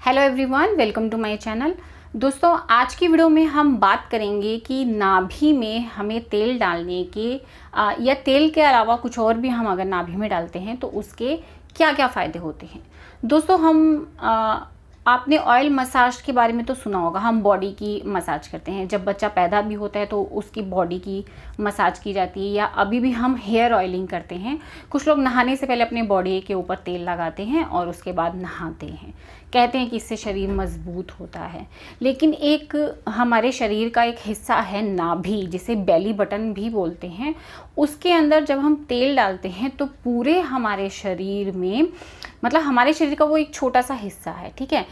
Hello everyone, welcome to my channel. दोस्तों, आज की वीडियो में हम बात करेंगे कि नाभि में हमें तेल डालने के या तेल के अलावा कुछ और भी हम अगर नाभि में डालते हैं तो उसके क्या क्या फ़ायदे होते हैं। दोस्तों, आपने ऑयल मसाज के बारे में तो सुना होगा। हम बॉडी की मसाज करते हैं, जब बच्चा पैदा भी होता है तो उसकी बॉडी की मसाज की जाती है, या अभी भी हम हेयर ऑयलिंग करते हैं। कुछ लोग नहाने से पहले अपने बॉडी के ऊपर तेल लगाते हैं और उसके बाद नहाते हैं। कहते हैं कि इससे शरीर मजबूत होता है। लेकिन एक हमारे शरीर का एक हिस्सा है नाभि, जिसे बेली बटन भी बोलते हैं। उसके अंदर जब हम तेल डालते हैं तो पूरे हमारे शरीर में, मतलब हमारे शरीर का वो एक छोटा सा हिस्सा है, ठीक है।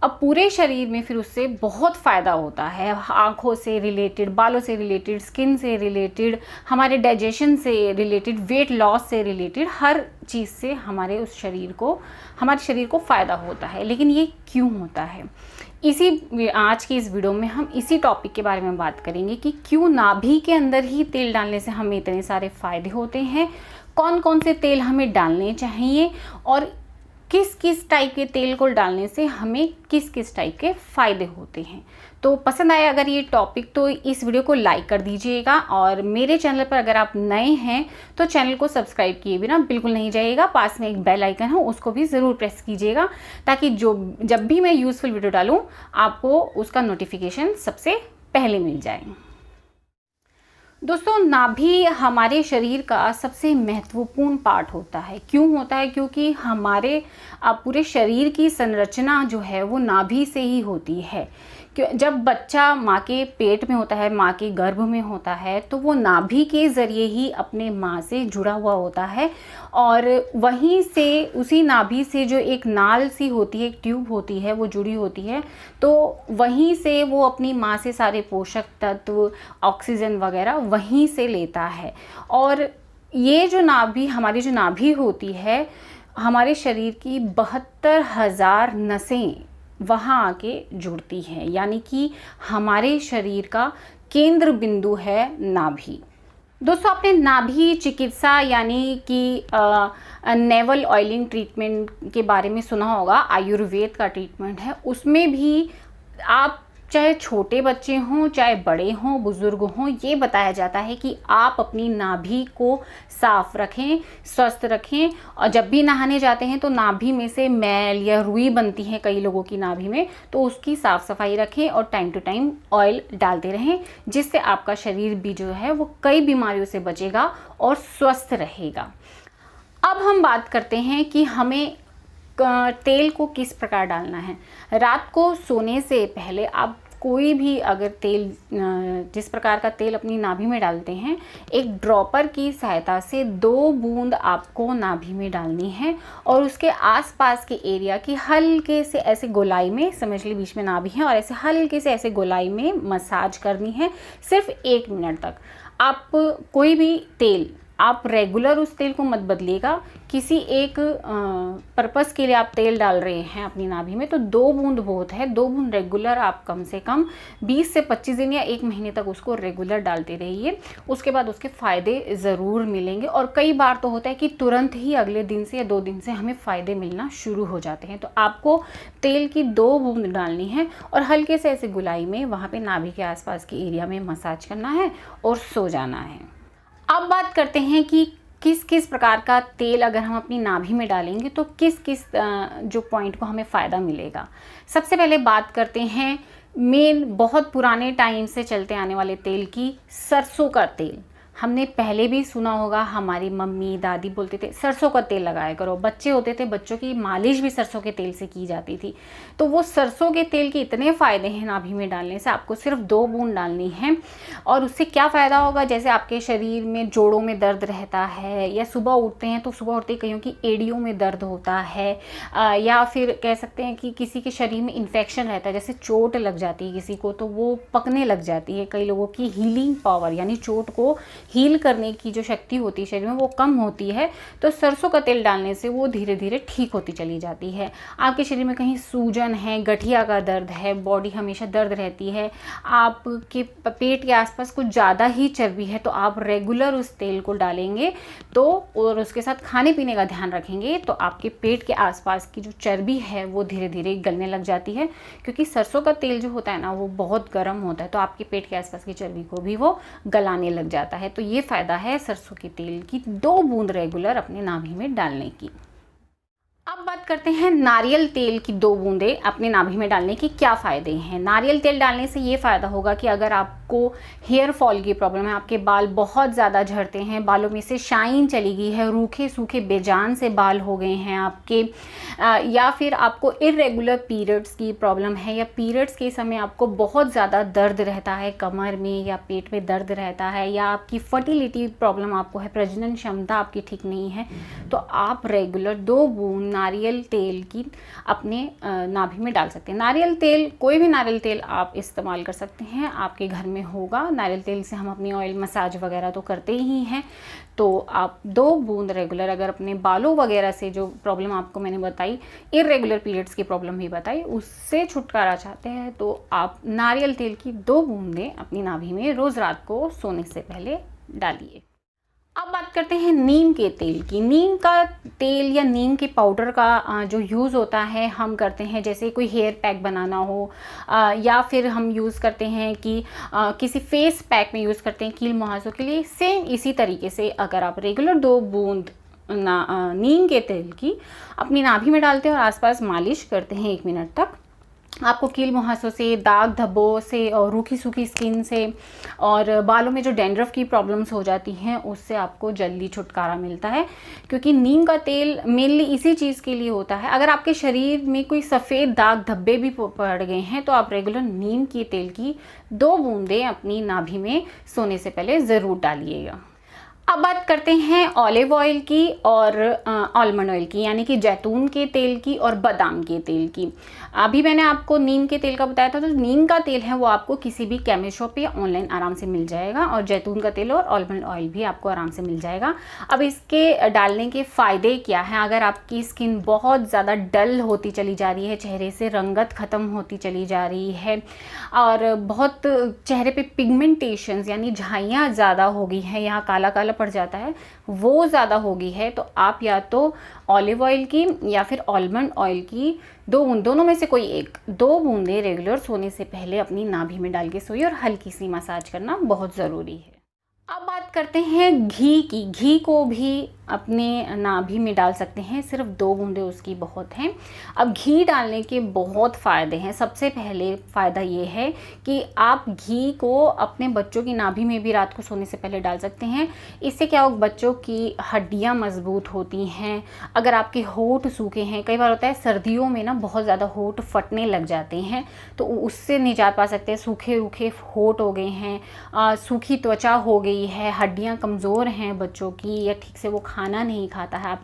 अब पूरे शरीर में फिर उससे बहुत फ़ायदा होता है। आँखों से रिलेटेड, बालों से रिलेटेड, स्किन से रिलेटेड, हमारे डाइजेशन से रिलेटेड, वेट लॉस से रिलेटेड, हर चीज़ से हमारे शरीर को फ़ायदा होता है। लेकिन ये क्यों होता है, आज की इस वीडियो में हम इसी टॉपिक के बारे में बात करेंगे कि क्यों नाभि के अंदर ही तेल डालने से हमें इतने सारे फ़ायदे होते हैं, कौन कौन से तेल हमें डालने चाहिए और किस किस टाइप के तेल को डालने से हमें किस किस टाइप के फ़ायदे होते हैं। तो पसंद आए अगर ये टॉपिक तो इस वीडियो को लाइक कर दीजिएगा, और मेरे चैनल पर अगर आप नए हैं तो चैनल को सब्सक्राइब किए बिना बिल्कुल नहीं जाइएगा। पास में एक बेल आइकन है, उसको भी ज़रूर प्रेस कीजिएगा, ताकि जब भी मैं यूज़फुल वीडियो डालूँ आपको उसका नोटिफिकेशन सबसे पहले मिल जाए। दोस्तों, नाभि हमारे शरीर का सबसे महत्वपूर्ण पार्ट होता है। क्यों होता है? क्योंकि हमारे पूरे शरीर की संरचना जो है वो नाभि से ही होती है। जब बच्चा माँ के पेट में होता है, माँ के गर्भ में होता है, तो वो नाभि के ज़रिए ही अपने माँ से जुड़ा हुआ होता है। और वहीं से, उसी नाभि से जो एक नाल सी होती है, एक ट्यूब होती है, वो जुड़ी होती है, तो वहीं से वो अपनी माँ से सारे पोषक तत्व, ऑक्सीजन वगैरह वहीं से लेता है। और ये जो नाभि, हमारी जो नाभि होती है, हमारे शरीर की 72,000 नसें वहाँ आके जुड़ती हैं, यानी कि हमारे शरीर का केंद्र बिंदु है नाभि। दोस्तों, आपने नाभि चिकित्सा यानी कि नेवल ऑयलिंग ट्रीटमेंट के बारे में सुना होगा। आयुर्वेद का ट्रीटमेंट है, उसमें भी आप चाहे छोटे बच्चे हों, चाहे बड़े हों, बुज़ुर्ग हों, ये बताया जाता है कि आप अपनी नाभि को साफ़ रखें, स्वस्थ रखें। और जब भी नहाने जाते हैं तो नाभि में से मैल या रुई बनती है कई लोगों की नाभि में, तो उसकी साफ़ सफाई रखें और टाइम टू टाइम ऑयल डालते रहें, जिससे आपका शरीर भी जो है वो कई बीमारियों से बचेगा और स्वस्थ रहेगा। अब हम बात करते हैं कि हमें तेल को किस प्रकार डालना है। रात को सोने से पहले आप कोई भी अगर तेल, जिस प्रकार का तेल अपनी नाभि में डालते हैं, एक ड्रॉपर की सहायता से 2 बूंद आपको नाभि में डालनी है और उसके आसपास के एरिया की हल्के से ऐसे गोलाई में, समझ ली बीच में नाभि है, और ऐसे हल्के से ऐसे गोलाई में मसाज करनी है सिर्फ 1 मिनट तक। आप कोई भी तेल, आप रेगुलर उस तेल को मत बदलिएगा। किसी एक पर्पस के लिए आप तेल डाल रहे हैं अपनी नाभि में, तो 2 बूंद बहुत है। 2 बूंद रेगुलर आप कम से कम 20 से 25 दिन या 1 महीने तक उसको रेगुलर डालते रहिए। उसके बाद उसके फ़ायदे ज़रूर मिलेंगे। और कई बार तो होता है कि तुरंत ही अगले दिन से या 2 दिन से हमें फ़ायदे मिलना शुरू हो जाते हैं। तो आपको तेल की 2 बूंद डालनी है और हल्के से ऐसे गुलाई में वहाँ पर नाभि के आसपास के एरिया में मसाज करना है और सो जाना है। अब बात करते हैं कि किस किस प्रकार का तेल अगर हम अपनी नाभि में डालेंगे तो किस किस जो पॉइंट को हमें फ़ायदा मिलेगा। सबसे पहले बात करते हैं मेन, बहुत पुराने टाइम से चलते आने वाले तेल की, सरसों का तेल। हमने पहले भी सुना होगा, हमारी मम्मी दादी बोलते थे सरसों का तेल लगाया करो। बच्चे होते थे, बच्चों की मालिश भी सरसों के तेल से की जाती थी। तो वो सरसों के तेल के इतने फ़ायदे हैं नाभि में डालने से। आपको सिर्फ 2 बूंद डालनी है और उससे क्या फ़ायदा होगा, जैसे आपके शरीर में जोड़ों में दर्द रहता है, या सुबह उठते हैं तो सुबह उठते कईयों की एड़ियों में दर्द होता है, या फिर कह सकते हैं कि किसी के शरीर में इन्फेक्शन रहता है, जैसे चोट लग जाती है किसी को तो वो पकने लग जाती है। कई लोगों की हीलिंग पावर, यानी चोट को हील करने की जो शक्ति होती है शरीर में वो कम होती है, तो सरसों का तेल डालने से वो धीरे धीरे ठीक होती चली जाती है। आपके शरीर में कहीं सूजन है, गठिया का दर्द है, बॉडी हमेशा दर्द रहती है, आपके पेट के आसपास कुछ ज़्यादा ही चर्बी है, तो आप रेगुलर उस तेल को डालेंगे तो, और उसके साथ खाने पीने का ध्यान रखेंगे, तो आपके पेट के आसपास की जो चर्बी है वो धीरे धीरे गलने लग जाती है। क्योंकि सरसों का तेल जो होता है ना वो बहुत गर्म होता है, तो आपके पेट के आसपास की चर्बी को भी वो गलाने लग जाता है। तो ये फ़ायदा है सरसों के तेल की 2 बूंद रेगुलर अपने नाभि में डालने की। अब बात करते हैं नारियल तेल की 2 बूंदें अपने नाभि में डालने की क्या फ़ायदे हैं। नारियल तेल डालने से ये फ़ायदा होगा कि अगर आपको हेयर फॉल की प्रॉब्लम है, आपके बाल बहुत ज़्यादा झड़ते हैं, बालों में से शाइन चली गई है, रूखे सूखे बेजान से बाल हो गए हैं आपके, या फिर आपको इर्रेगुलर पीरियड्स की प्रॉब्लम है, या पीरियड्स के समय आपको बहुत ज़्यादा दर्द रहता है कमर में या पेट में दर्द रहता है, या आपकी फर्टिलिटी प्रॉब्लम आपको है, प्रजनन क्षमता आपकी ठीक नहीं है, तो आप रेगुलर 2 बूंद नारियल तेल की अपने नाभि में डाल सकते हैं। नारियल तेल, कोई भी नारियल तेल आप इस्तेमाल कर सकते हैं, आपके घर में होगा। नारियल तेल से हम अपनी ऑयल मसाज वगैरह तो करते ही हैं, तो आप 2 बूंद रेगुलर, अगर अपने बालों वगैरह से जो प्रॉब्लम आपको मैंने बताई, इर्रेगुलर पीरियड्स की प्रॉब्लम भी बताई, उससे छुटकारा चाहते हैं, तो आप नारियल तेल की 2 बूंदें अपनी नाभि में रोज़ रात को सोने से पहले डालिए। अब बात करते हैं नीम के तेल की। नीम का तेल या नीम के पाउडर का जो यूज़ होता है हम करते हैं, जैसे कोई हेयर पैक बनाना हो, या फिर हम यूज़ करते हैं कि किसी फेस पैक में यूज़ करते हैं कील मुहासों के लिए। सेम इसी तरीके से अगर आप रेगुलर 2 बूंद नीम के तेल की अपनी नाभि में डालते हैं और आसपास मालिश करते हैं 1 मिनट तक, आपको कील मुहासों से, दाग धब्बों से और रूखी सूखी स्किन से और बालों में जो डैंड्रफ की प्रॉब्लम्स हो जाती हैं उससे आपको जल्दी छुटकारा मिलता है। क्योंकि नीम का तेल मेनली इसी चीज़ के लिए होता है। अगर आपके शरीर में कोई सफ़ेद दाग धब्बे भी पड़ गए हैं तो आप रेगुलर नीम के तेल की 2 बूंदें अपनी नाभि में सोने से पहले ज़रूर डालिएगा। अब बात करते हैं ऑलिव ऑयल की और आलमंड ऑयल की, यानी कि जैतून के तेल की और बादाम के तेल की। अभी मैंने आपको नीम के तेल का बताया था, तो नीम का तेल है वो आपको किसी भी केमिस्ट शॉप पे या ऑनलाइन आराम से मिल जाएगा, और जैतून का तेल और आलमंड ऑयल भी आपको आराम से मिल जाएगा। अब इसके डालने के फ़ायदे क्या हैं? अगर आपकी स्किन बहुत ज़्यादा डल होती चली जा रही है, चेहरे से रंगत ख़त्म होती चली जा रही है, और बहुत चेहरे पे पिगमेंटेशंस यानी झाइयाँ ज़्यादा हो गई हैं, यहाँ काला काला पड़ जाता है, वो ज़्यादा हो गई है, तो आप या तो ऑलिव ऑयल की या फिर आलमंड ऑयल की 2 बूंद, दोनों में से कोई एक, 2 बूंदें रेगुलर सोने से पहले अपनी नाभि में डाल के सोइए, और हल्की सी मसाज करना बहुत ज़रूरी है। अब बात करते हैं घी की। घी को भी अपने नाभि में डाल सकते हैं, सिर्फ 2 बूंदें उसकी बहुत हैं। अब घी डालने के बहुत फ़ायदे हैं। सबसे पहले फ़ायदा ये है कि आप घी को अपने बच्चों की नाभि में भी रात को सोने से पहले डाल सकते हैं। इससे क्या होगा, बच्चों की हड्डियां मजबूत होती हैं। अगर आपके होंठ सूखे हैं, कई बार होता है सर्दियों में ना बहुत ज़्यादा होंठ फटने लग जाते हैं, तो उससे निजात पा सकते हैं। सूखे रूखे होंठ हो गए हैं, सूखी त्वचा हो गई है, हड्डियाँ कमज़ोर हैं बच्चों की, या ठीक से वो खाना नहीं खाता है,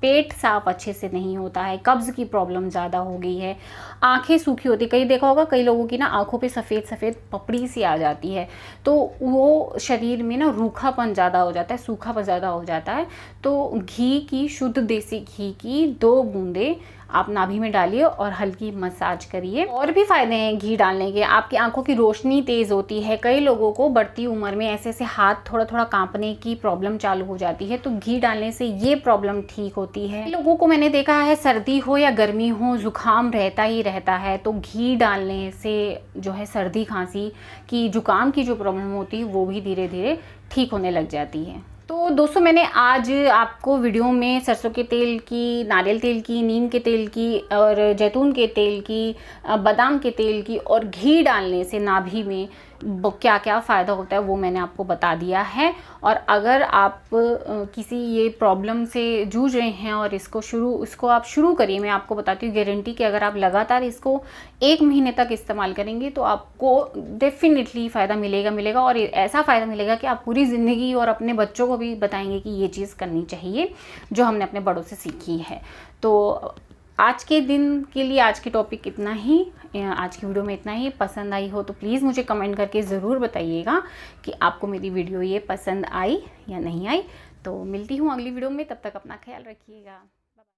पेट साफ अच्छे से नहीं होता है, कब्ज़ की प्रॉब्लम ज़्यादा हो गई है, आंखें सूखी होती, कई देखा होगा कई लोगों की ना आंखों पे सफ़ेद सफ़ेद पपड़ी सी आ जाती है, तो वो शरीर में ना रूखापन ज़्यादा हो जाता है, सूखापन ज़्यादा हो जाता है। तो घी की, शुद्ध देसी घी की 2 बूंदें आप नाभि में डालिए और हल्की मसाज करिए। और भी फ़ायदे हैं घी डालने के। आपकी आंखों की रोशनी तेज़ होती है। कई लोगों को बढ़ती उम्र में ऐसे ऐसे हाथ थोड़ा थोड़ा कांपने की प्रॉब्लम चालू हो जाती है, तो घी डालने से ये प्रॉब्लम ठीक होती है। लोगों को मैंने देखा है सर्दी हो या गर्मी हो, जुकाम रहता ही रहता है, तो घी डालने से जो है सर्दी खांसी की, जुकाम की जो प्रॉब्लम होती है वो भी धीरे धीरे ठीक होने लग जाती है। तो दोस्तों, मैंने आज आपको वीडियो में सरसों के तेल की, नारियल तेल की, नीम के तेल की और जैतून के तेल की, बादाम के तेल की और घी डालने से नाभि में क्या क्या फ़ायदा होता है वो मैंने आपको बता दिया है। और अगर आप किसी ये प्रॉब्लम से जूझ रहे हैं और इसको आप शुरू करिए। मैं आपको बताती हूँ गारंटी कि अगर आप लगातार इसको 1 महीने तक इस्तेमाल करेंगे तो आपको डेफिनेटली फ़ायदा मिलेगा, और ऐसा फ़ायदा मिलेगा कि आप पूरी ज़िंदगी और अपने बच्चों को भी बताएंगे कि ये चीज़ करनी चाहिए जो हमने अपने बड़ों से सीखी है। तो आज के दिन के लिए आज के टॉपिक इतना ही, आज की वीडियो में इतना ही। पसंद आई हो तो प्लीज़ मुझे कमेंट करके ज़रूर बताइएगा कि आपको मेरी वीडियो ये पसंद आई या नहीं आई। तो मिलती हूँ अगली वीडियो में, तब तक अपना ख्याल रखिएगा।